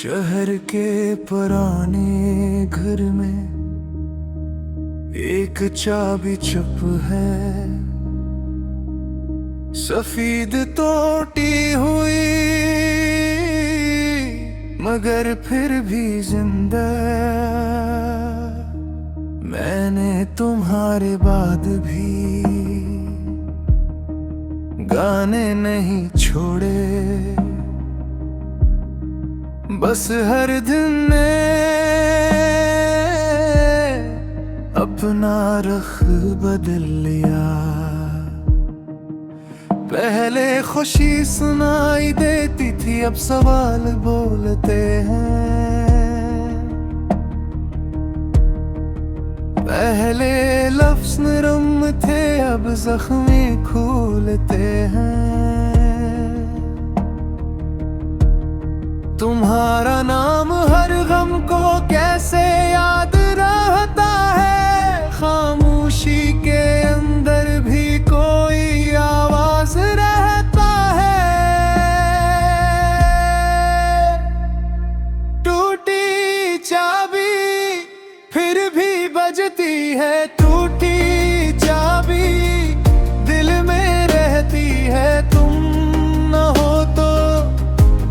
शहर के पुराने घर में एक चाबी चुप है, सफेद टूटी हुई मगर फिर भी जिंदा। मैंने तुम्हारे बाद भी गाने नहीं छोड़े, बस हर दिन ने अपना रुख बदल लिया। पहले खुशी सुनाई देती थी, अब सवाल बोलते हैं। पहले लफ्ज़ नरम थे, अब जख्मी खोलते हैं। तुम्हारा नाम हर गम को कैसे याद रहता है, खामोशी के अंदर भी कोई आवाज रहता है। टूटी चाबी फिर भी बजती है, टूटी चाबी दिल में रहती है। तुम न हो तो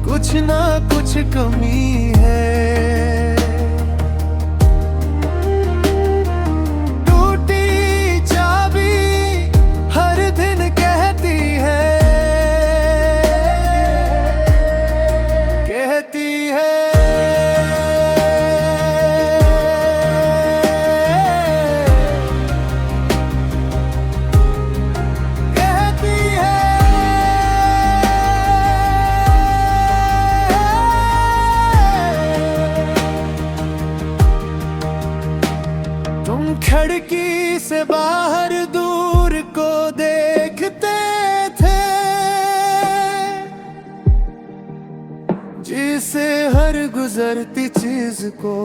कुछ ना कुछ कमी है। टूटी चाबी हर दिन कहती है, कहती है। खिड़की से बाहर दूर को देखते थे, जिसे हर गुजरती चीज को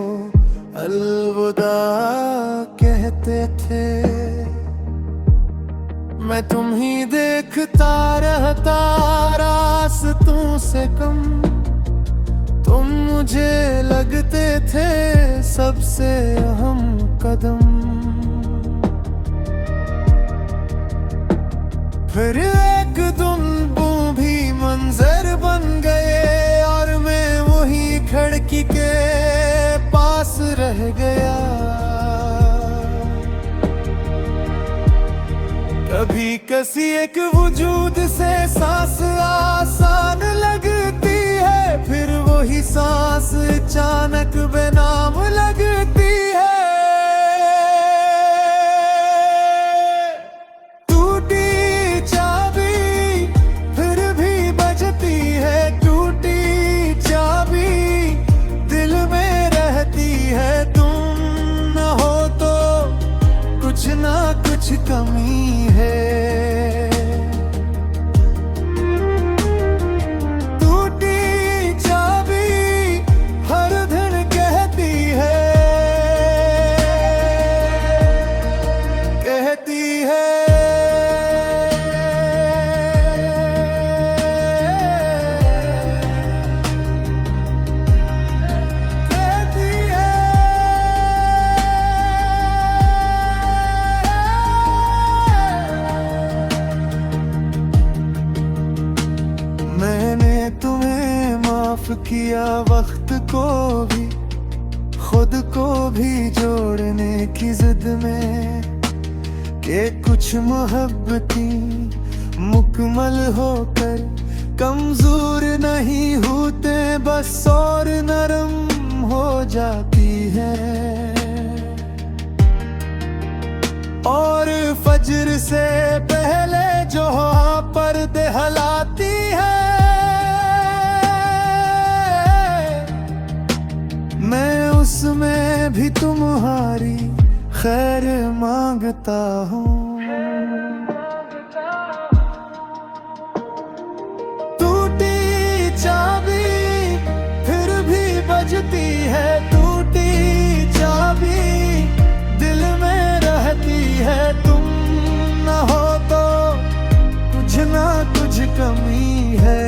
अलविदा कहते थे। मैं तुम ही देखता रहता रास्तों से कम, तुम मुझे लगते थे सबसे अहम कदम। फिर एक दिन वो भी मंजर बन गए और मैं वही खिड़की के पास रह गया। कभी किसी एक वजूद से सांस आसान लगती है, फिर वही सांस अचानक बेनाम लगती है। टूटी चाबी फिर भी बजती है, टूटी चाबी दिल में रहती है। तुम न हो तो कुछ ना कुछ कमी है। मैंने तुम्हें माफ किया, वक्त को भी खुद को भी जोड़ने की जिद में, कि कुछ मोहब्बतें मुकम्मल होकर कमजोर नहीं होते, बस और नरम हो जाती है। और फजर से पहले जो पर्दे हिलाती है, मैं उसमें भी तुम्हारी खैर मांगता हूँ। टूटी चाबी फिर भी बजती है, टूटी चाबी दिल में रहती है। तुम न हो तो कुछ ना कुछ कमी है।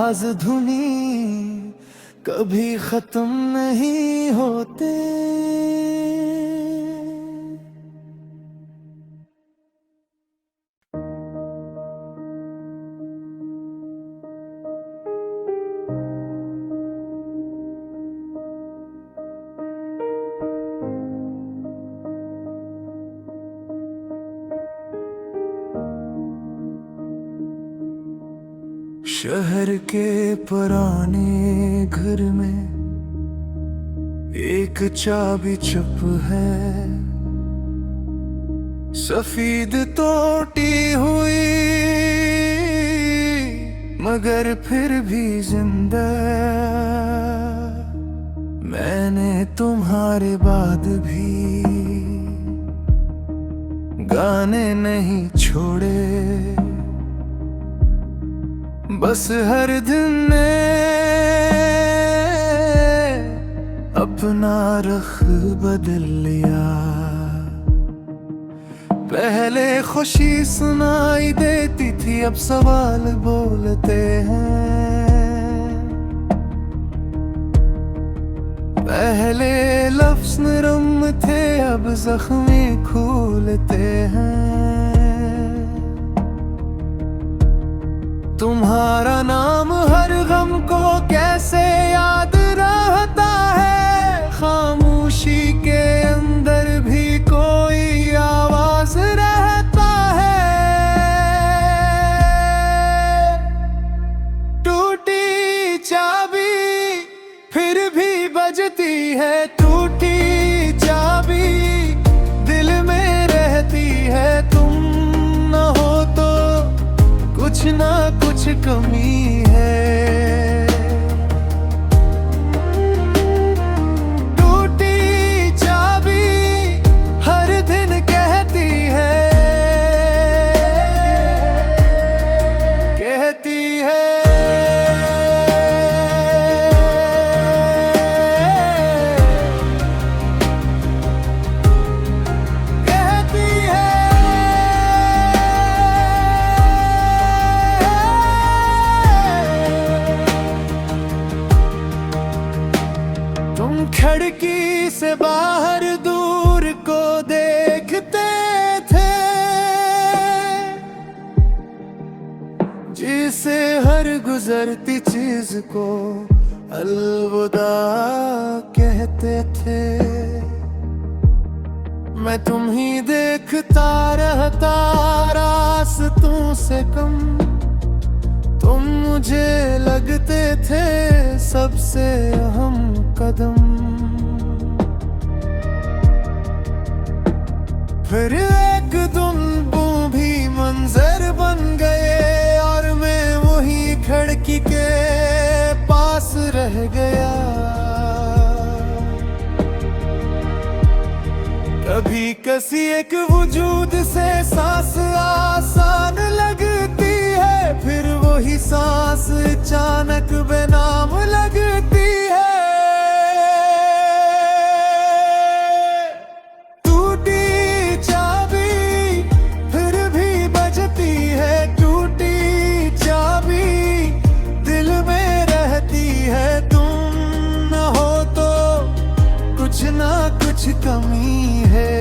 राज धुनी कभी खत्म नहीं होते। शहर के पुराने घर में एक चाबी चुप है, सफेद टूटी हुई मगर फिर भी जिंदा। मैंने तुम्हारे बाद भी गाने नहीं छोड़े, बस हर दिन ने अपना रुख बदल लिया। पहले खुशी सुनाई देती थी, अब सवाल बोलते हैं। पहले लफ्ज़ नरम थे, अब जख्मी खोलते हैं। तुम्हारा नाम हर गम को कैसे याद रहता है, खामोशी के अंदर भी कोई आवाज रहता है। टूटी चाबी फिर भी बजती है, टूटी चाबी दिल में रहती है। तुम न हो तो कुछ ना कुछ कमी है। टूटी चाबी हर दिन कहती है, कहती है। खिड़की से बाहर दूर को देखते थे, जिसे हर गुजरती चीज को अलविदा कहते थे। मैं तुम ही देखता रहता रास्तों से कम, तुम मुझे लगते थे सबसे अहम कदम। फिर एक दिन वो भी मंजर बन गए और मैं वही खिड़की के पास रह गया। कभी किसी एक वजूद से सांस आसान लगती है, फिर वही सांस अचानक बेनाम लगती है। टूटी चाबी फिर भी बजती है, टूटी चाबी दिल में रहती है। तुम न हो तो कुछ ना कुछ कमी है।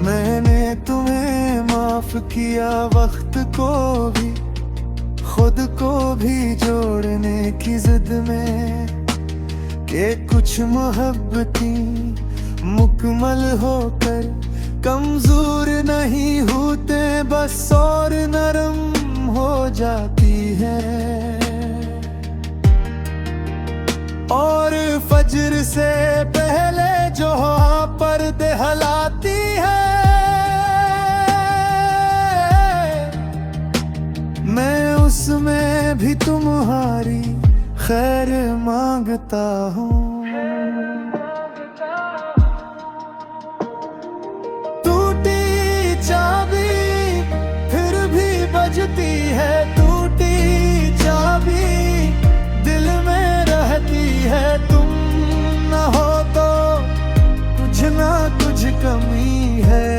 मैंने तुम्हें माफ किया वक्त को भी, खुद को भी जोड़ने की जिद में, कि कुछ मोहब्बतें मुकम्मल होकर कमजोर नहीं होते, बस और नरम हो जाती है। और फजर से पहले जो पर्दे हलाती है, उसमें भी तुम्हारी खैर मांगता हूँ। टूटी चाबी फिर भी बजती है, टूटी चाबी दिल में रहती है। तुम न हो तो कुछ ना कुछ कमी है।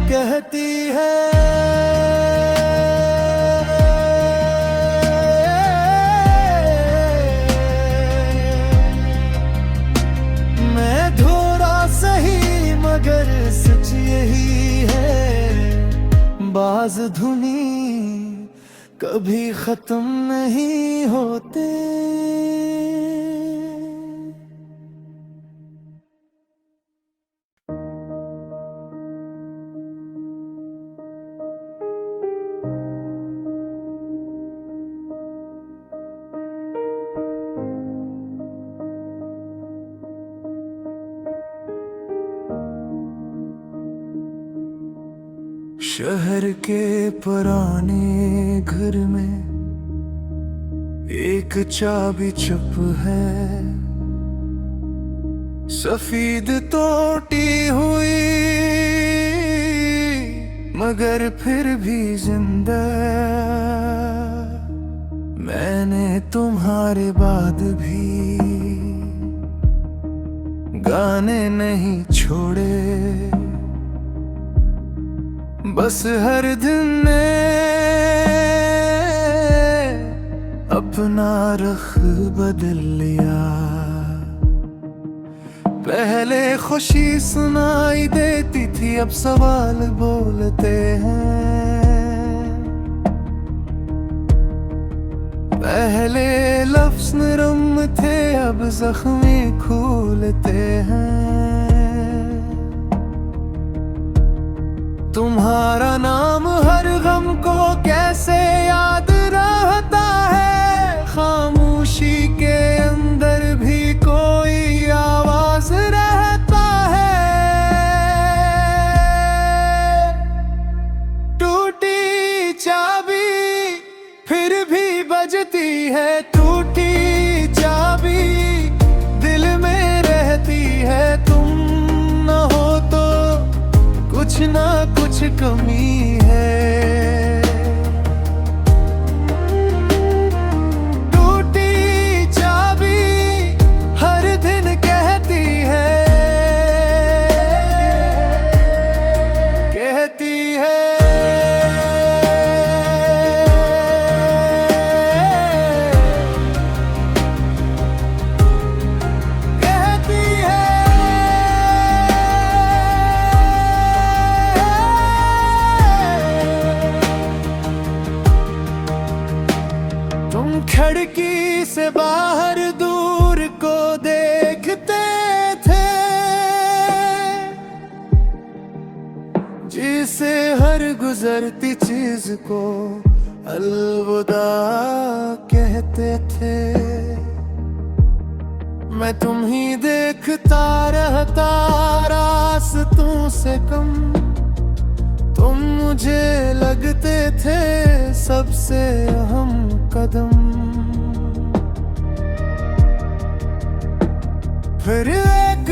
कहती है मैं थोड़ा सही मगर सच यही है। बाज धुनी कभी खत्म नहीं होते। शहर के पुराने घर में एक चाबी चुप है, सफेद टूटी हुई मगर फिर भी जिंदा। मैंने तुम्हारे बाद भी गाने नहीं छोड़े, बस हर दिन ने अपना रुख बदल लिया। पहले खुशी सुनाई देती थी, अब सवाल बोलते हैं। पहले लफ्ज़ नरम थे, अब जख्मी खोलते हैं। तुम्हारा नाम हर गम को कैसे याद रहता है, खामोशी के अंदर भी कोई आवाज रहता है। टूटी चाबी फिर भी बजती है, टूटी चाबी दिल में रहती है। तुम न हो तो कुछ ना कुछ कमी है। टूटी चाबी हर दिन कहती है, कहती है। खिड़की से बाहर दूर को देखते थे, जिसे हर गुजरती चीज को अलविदा कहते थे। मैं तुम ही देखता रहता रास्तों से कम, तुम मुझे लगते थे सबसे अहम कदम। फिर एक